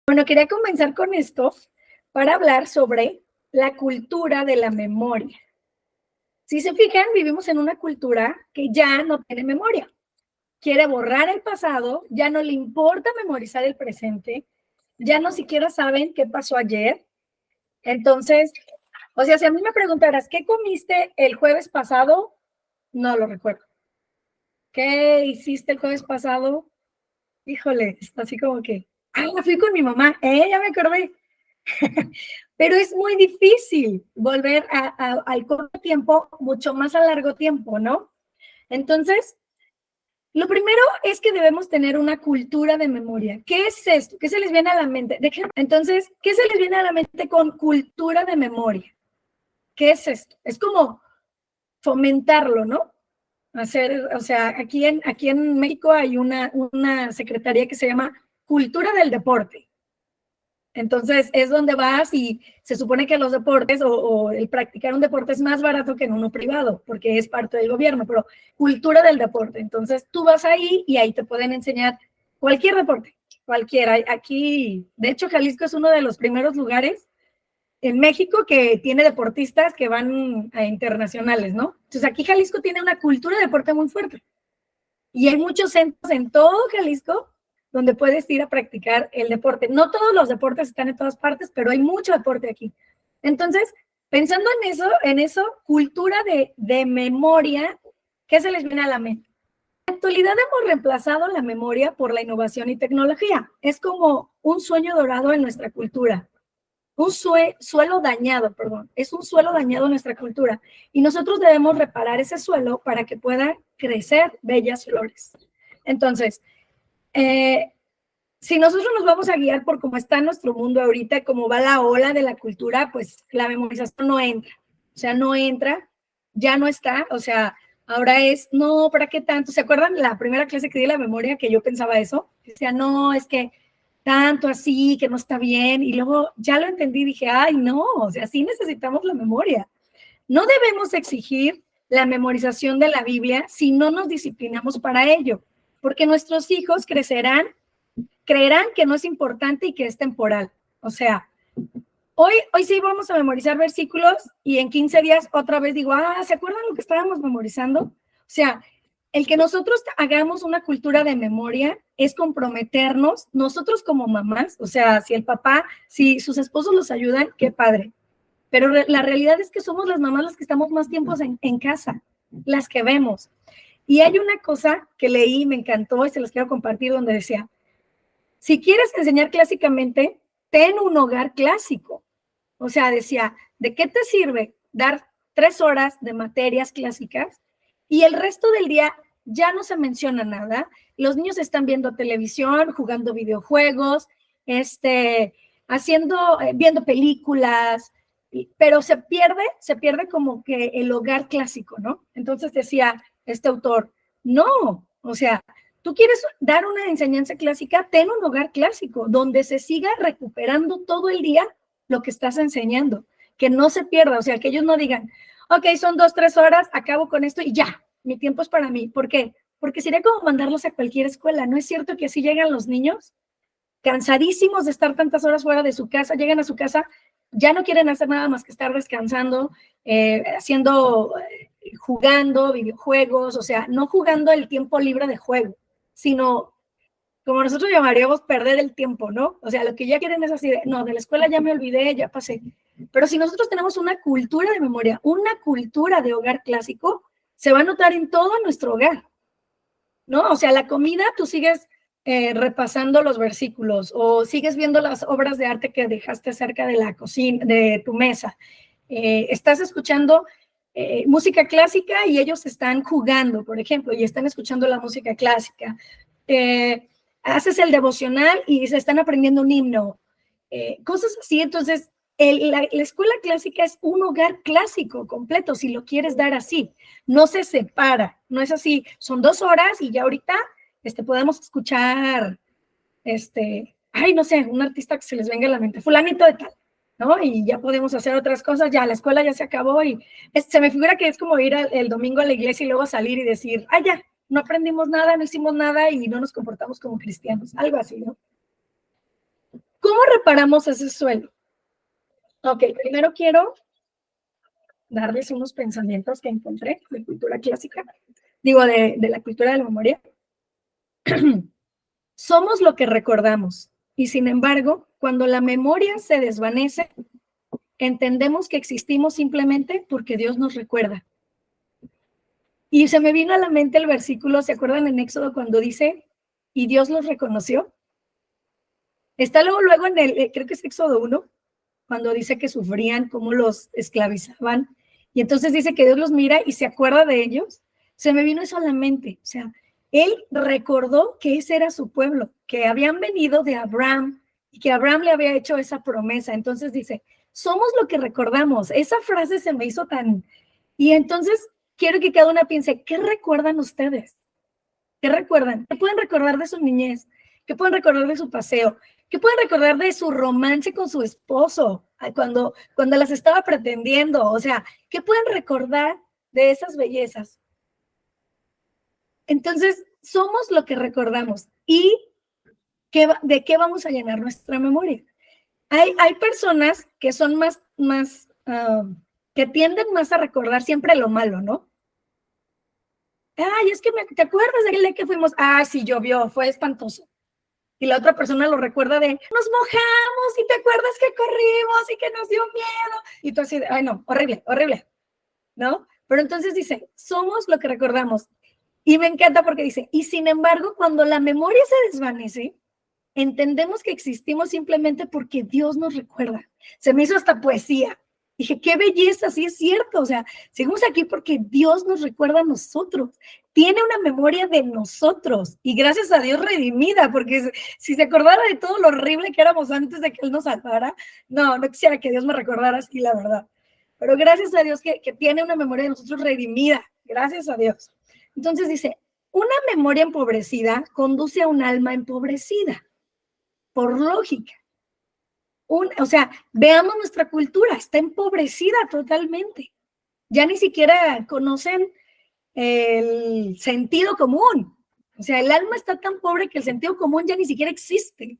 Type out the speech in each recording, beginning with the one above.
Bueno, quería comenzar con esto para hablar sobre la cultura de la memoria. Si se fijan, vivimos en una cultura que ya no tiene memoria. Quiere borrar el pasado, ya no le importa memorizar el presente, ya no siquiera saben qué pasó ayer. Entonces, o sea, si a mí me preguntaras, ¿qué comiste el jueves pasado? No lo recuerdo. ¿Qué hiciste el jueves pasado? Híjole, está así como que, fui con mi mamá, ya me acordé. Pero es muy difícil volver al corto tiempo, mucho más a largo tiempo, ¿no? Entonces, lo primero es que debemos tener una cultura de memoria. ¿Qué es esto? ¿Qué se les viene a la mente? Entonces, ¿qué se les viene a la mente con cultura de memoria? ¿Qué es esto? Es como fomentarlo, ¿no? Hacer, o sea, aquí en México hay una secretaría que se llama Cultura del Deporte. Entonces es donde vas y se supone que los deportes o el practicar un deporte es más barato que en uno privado, porque es parte del gobierno, pero cultura del deporte. Entonces tú vas ahí y ahí te pueden enseñar cualquier deporte, cualquiera. Aquí, de hecho, Jalisco es uno de los primeros lugares en México que tiene deportistas que van a internacionales, ¿no? Entonces aquí Jalisco tiene una cultura de deporte muy fuerte. Y hay muchos centros en todo Jalisco donde puedes ir a practicar el deporte. No todos los deportes están en todas partes, pero hay mucho deporte aquí. Entonces, pensando en eso, cultura de memoria, ¿qué se les viene a la mente? En la actualidad hemos reemplazado la memoria por la innovación y tecnología. Es como un sueño dorado en nuestra cultura. Un suelo dañado, perdón, es un suelo dañado en nuestra cultura y nosotros debemos reparar ese suelo para que puedan crecer bellas flores. Entonces, si nosotros nos vamos a guiar por cómo está nuestro mundo ahorita, cómo va la ola de la cultura, pues la memorización no entra, o sea, no entra, ya no está, o sea, ahora es, no, ¿para qué tanto? ¿Se acuerdan la primera clase que di de la memoria que yo pensaba eso? Decía, no, es que tanto así, que no está bien, y luego ya lo entendí, dije, ay, no, o sea, sí necesitamos la memoria. No debemos exigir la memorización de la Biblia si no nos disciplinamos para ello, porque nuestros hijos crecerán, creerán que no es importante y que es temporal. O sea, hoy sí vamos a memorizar versículos y en 15 días otra vez digo, ¿se acuerdan lo que estábamos memorizando? O sea, el que nosotros hagamos una cultura de memoria es comprometernos, nosotros como mamás, o sea, si el papá, si sus esposos los ayudan, qué padre. Pero la realidad es que somos las mamás las que estamos más tiempos en casa, las que vemos. Y hay una cosa que leí, me encantó y se las quiero compartir, donde decía, si quieres enseñar clásicamente, ten un hogar clásico. O sea, decía, ¿de qué te sirve dar 3 horas de materias clásicas y el resto del día ya no se menciona nada? Los niños están viendo televisión, jugando videojuegos, viendo películas, pero se pierde como que el hogar clásico, ¿no? Entonces decía este autor, no, o sea, tú quieres dar una enseñanza clásica, ten un hogar clásico donde se siga recuperando todo el día lo que estás enseñando, que no se pierda, o sea, que ellos no digan, ok, son 2, 3 horas, acabo con esto y ya, mi tiempo es para mí. ¿Por qué? Porque sería como mandarlos a cualquier escuela. ¿No es cierto que así llegan los niños? Cansadísimos de estar tantas horas fuera de su casa, llegan a su casa, ya no quieren hacer nada más que estar descansando, jugando videojuegos, o sea, no jugando el tiempo libre de juego, sino como nosotros llamaríamos perder el tiempo, ¿no? O sea, lo que ya quieren es así de, no, de la escuela ya me olvidé, ya pasé. Pero si nosotros tenemos una cultura de memoria, una cultura de hogar clásico, se va a notar en todo nuestro hogar, ¿no? O sea, la comida, tú sigues repasando los versículos o sigues viendo las obras de arte que dejaste cerca de la cocina, de tu mesa. Estás escuchando música clásica y ellos están jugando, por ejemplo, y están escuchando la música clásica. Haces el devocional y se están aprendiendo un himno. Cosas así, entonces la escuela clásica es un hogar clásico completo, si lo quieres dar así. No se separa, no es así. Son 2 horas y ya ahorita podemos escuchar, no sé, un artista que se les venga a la mente, fulanito de tal, ¿no? Y ya podemos hacer otras cosas, ya la escuela ya se acabó y se me figura que es como ir el domingo a la iglesia y luego salir y decir, ya, no aprendimos nada, no hicimos nada y no nos comportamos como cristianos, algo así, ¿no? ¿Cómo reparamos ese suelo? Ok, primero quiero darles unos pensamientos que encontré de cultura clásica, digo, de la cultura de la memoria. Somos lo que recordamos y sin embargo, cuando la memoria se desvanece, entendemos que existimos simplemente porque Dios nos recuerda. Y se me vino a la mente el versículo, ¿se acuerdan en Éxodo cuando dice, y Dios los reconoció? Está luego en el, creo que es Éxodo 1, cuando dice que sufrían, cómo los esclavizaban, y entonces dice que Dios los mira y se acuerda de ellos. Se me vino eso a la mente, o sea, él recordó que ese era su pueblo, que habían venido de Abraham y que Abraham le había hecho esa promesa. Entonces dice, somos lo que recordamos. Esa frase se me hizo tan... Y entonces quiero que cada una piense, ¿qué recuerdan ustedes? ¿Qué recuerdan? ¿Qué pueden recordar de su niñez? ¿Qué pueden recordar de su paseo? ¿Qué pueden recordar de su romance con su esposo cuando las estaba pretendiendo? O sea, ¿qué pueden recordar de esas bellezas? Entonces, somos lo que recordamos. ¿Y de qué vamos a llenar nuestra memoria? Hay personas que son más que tienden más a recordar siempre lo malo, ¿no? Ay, es que ¿te acuerdas del día que fuimos? Ah, sí, llovió, fue espantoso. Y la otra persona lo recuerda de, nos mojamos y te acuerdas que corrimos y que nos dio miedo. Y tú así, ay no, horrible, horrible, ¿no? Pero entonces dice, somos lo que recordamos. Y me encanta porque dice, y sin embargo, cuando la memoria se desvanece, entendemos que existimos simplemente porque Dios nos recuerda. Se me hizo hasta poesía. Dije, qué belleza, sí es cierto. O sea, seguimos aquí porque Dios nos recuerda a nosotros. Tiene una memoria de nosotros y gracias a Dios redimida, porque si se acordara de todo lo horrible que éramos antes de que Él nos salvara, no quisiera que Dios me recordara así, la verdad. Pero gracias a Dios que tiene una memoria de nosotros redimida. Gracias a Dios. Entonces dice, una memoria empobrecida conduce a un alma empobrecida. Por lógica. O sea, veamos nuestra cultura, está empobrecida totalmente. Ya ni siquiera conocen el sentido común. O sea, el alma está tan pobre que el sentido común ya ni siquiera existe.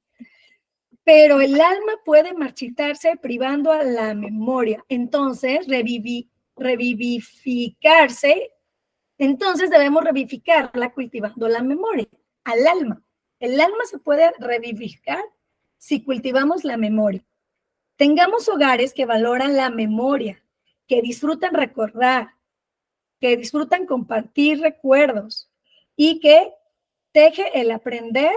Pero el alma puede marchitarse privando a la memoria. Entonces, revivificarse. Entonces debemos revivificarla cultivando la memoria al alma. El alma se puede revivificar si cultivamos la memoria. Tengamos hogares que valoran la memoria, que disfrutan recordar, que disfrutan compartir recuerdos y que teje el aprender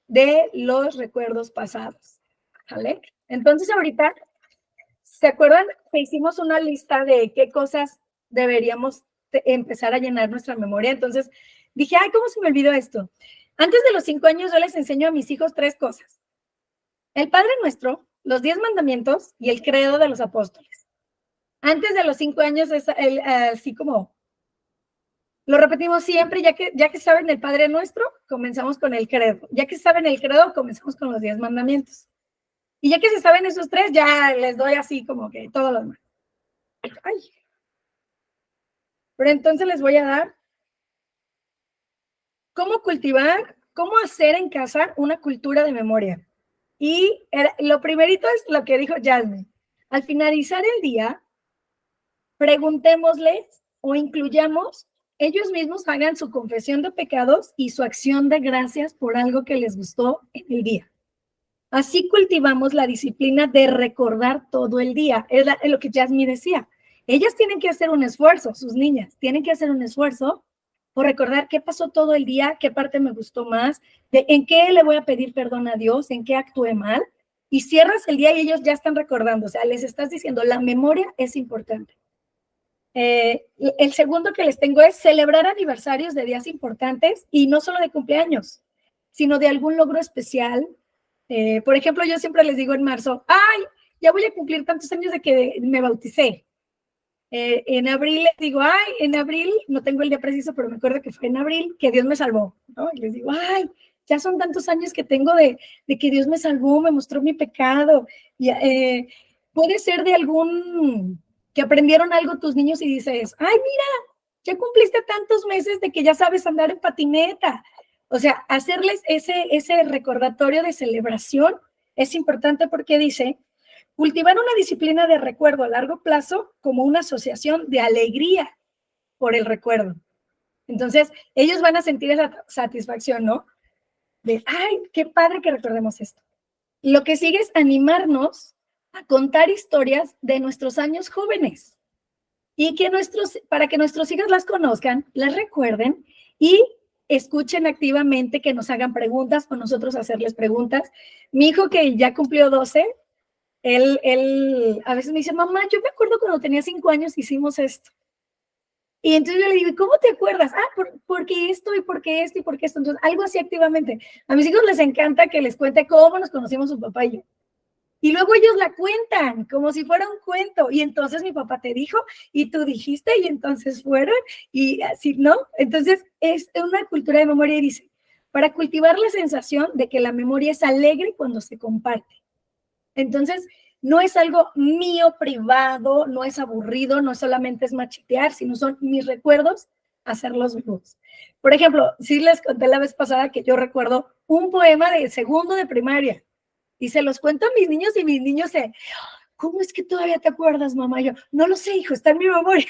de los recuerdos pasados. ¿Vale? Entonces ahorita, ¿se acuerdan que hicimos una lista de qué cosas deberíamos empezar a llenar nuestra memoria? Entonces dije, ay, ¿cómo se me olvidó esto? Antes de los 5 años yo les enseño a mis hijos 3 cosas. El Padre Nuestro, los 10 mandamientos y el credo de los apóstoles. Antes de los 5 años es así como lo repetimos siempre, ya que saben el Padre Nuestro, comenzamos con el credo. Ya que saben el credo, comenzamos con los 10 mandamientos. Y ya que se saben esos 3, ya les doy así como que todo lo demás. Ay. Pero entonces les voy a dar cómo cultivar, cómo hacer en casa una cultura de memoria. Y lo primerito es lo que dijo Jasmine. Al finalizar el día, preguntémosles o incluyamos, ellos mismos hagan su confesión de pecados y su acción de gracias por algo que les gustó en el día. Así cultivamos la disciplina de recordar todo el día. Es lo que Jasmine decía. Ellas tienen que hacer un esfuerzo, sus niñas, tienen que hacer un esfuerzo por recordar qué pasó todo el día, qué parte me gustó más, en qué le voy a pedir perdón a Dios, en qué actué mal, y cierras el día y ellos ya están recordando, o sea, les estás diciendo, la memoria es importante. El segundo que les tengo es celebrar aniversarios de días importantes y no solo de cumpleaños, sino de algún logro especial. Por ejemplo, yo siempre les digo en marzo, ay, ya voy a cumplir tantos años de que me bauticé. En abril les digo, ay, en abril, no tengo el día preciso, pero me acuerdo que fue en abril que Dios me salvó, ¿no? Y les digo, ay, ya son tantos años que tengo de que Dios me salvó, me mostró mi pecado. Y, puede ser de algún, que aprendieron algo tus niños y dices, ay, mira, ya cumpliste tantos meses de que ya sabes andar en patineta. O sea, hacerles ese recordatorio de celebración es importante porque dice, cultivar una disciplina de recuerdo a largo plazo como una asociación de alegría por el recuerdo. Entonces, ellos van a sentir esa satisfacción, ¿no? De, ay, qué padre que recordemos esto. Lo que sigue es animarnos a contar historias de nuestros años jóvenes y para que nuestros hijos las conozcan, las recuerden y escuchen activamente, que nos hagan preguntas o nosotros hacerles preguntas. Mi hijo, que ya cumplió 12, él a veces me dice, mamá, yo me acuerdo cuando tenía 5 años hicimos esto. Y entonces yo le digo, ¿cómo te acuerdas? Porque esto y porque esto y porque esto. Entonces, algo así activamente. A mis hijos les encanta que les cuente cómo nos conocimos su papá y yo. Y luego ellos la cuentan como si fuera un cuento. Y entonces mi papá te dijo, y tú dijiste, y entonces fueron, y así, ¿no? Entonces es una cultura de memoria y dice, para cultivar la sensación de que la memoria es alegre cuando se comparte. Entonces, no es algo mío privado, no es aburrido, no solamente es machetear, sino son mis recuerdos, hacerlos vivos. Por ejemplo, sí les conté la vez pasada que yo recuerdo un poema de segundo de primaria y se los cuento a mis niños y mis niños se, ¿cómo es que todavía te acuerdas, mamá? Yo, no lo sé, hijo, está en mi memoria.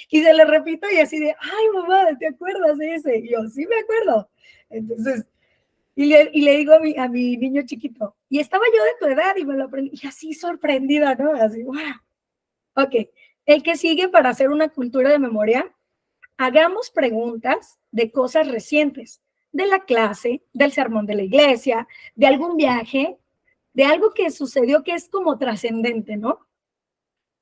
Y se lo repito y así de, ay, mamá, ¿te acuerdas de ese? Y yo, sí me acuerdo. Entonces, y le digo a mi niño chiquito, y estaba yo de tu edad y me lo aprendí, y así sorprendida, ¿no? Así, wow. Ok, el que sigue para hacer una cultura de memoria, hagamos preguntas de cosas recientes, de la clase, del sermón de la iglesia, de algún viaje, de algo que sucedió que es como trascendente, ¿no?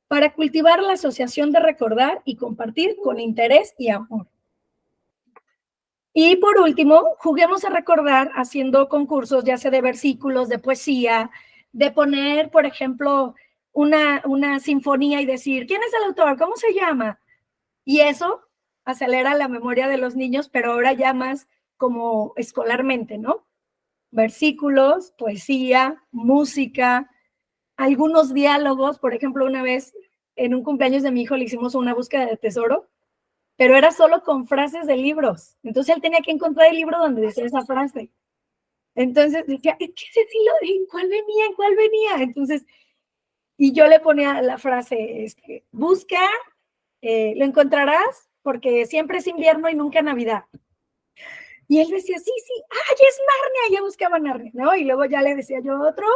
Para cultivar la asociación de recordar y compartir con interés y amor. Y por último, juguemos a recordar haciendo concursos, ya sea de versículos, de poesía, de poner, por ejemplo, una sinfonía y decir, ¿quién es el autor? ¿Cómo se llama? Y eso acelera la memoria de los niños, pero ahora ya más como escolarmente, ¿no? Versículos, poesía, música, algunos diálogos. Por ejemplo, una vez en un cumpleaños de mi hijo le hicimos una búsqueda de tesoro, pero era solo con frases de libros. Entonces él tenía que encontrar el libro donde decía esa frase. Entonces decía, ¿qué decirlo? ¿En cuál venía? ¿En cuál venía? Entonces, y yo le ponía la frase, busca, lo encontrarás porque siempre es invierno y nunca Navidad. Y él decía, sí, ¡ay, es Narnia! Ya buscaba Narnia, ¿no? Y luego ya le decía yo otro,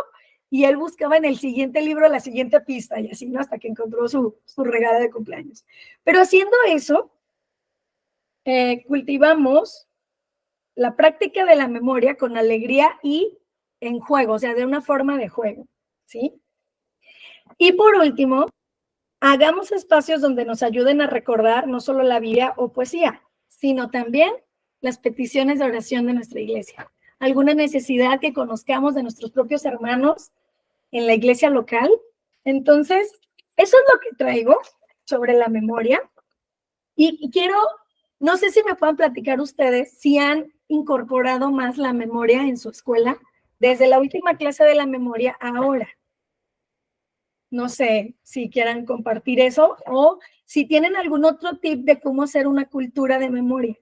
y él buscaba en el siguiente libro la siguiente pista, y así, ¿no? Hasta que encontró su regalo de cumpleaños. Pero haciendo eso, cultivamos la práctica de la memoria con alegría y en juego, o sea, de una forma de juego, ¿sí? Y por último, hagamos espacios donde nos ayuden a recordar no solo la Biblia o poesía, sino también las peticiones de oración de nuestra iglesia. Alguna necesidad que conozcamos de nuestros propios hermanos en la iglesia local. Entonces, eso es lo que traigo sobre la memoria. Y quiero, no sé si me puedan platicar ustedes si han incorporado más la memoria en su escuela desde la última clase de la memoria a ahora. No sé si quieran compartir eso o si tienen algún otro tip de cómo hacer una cultura de memoria.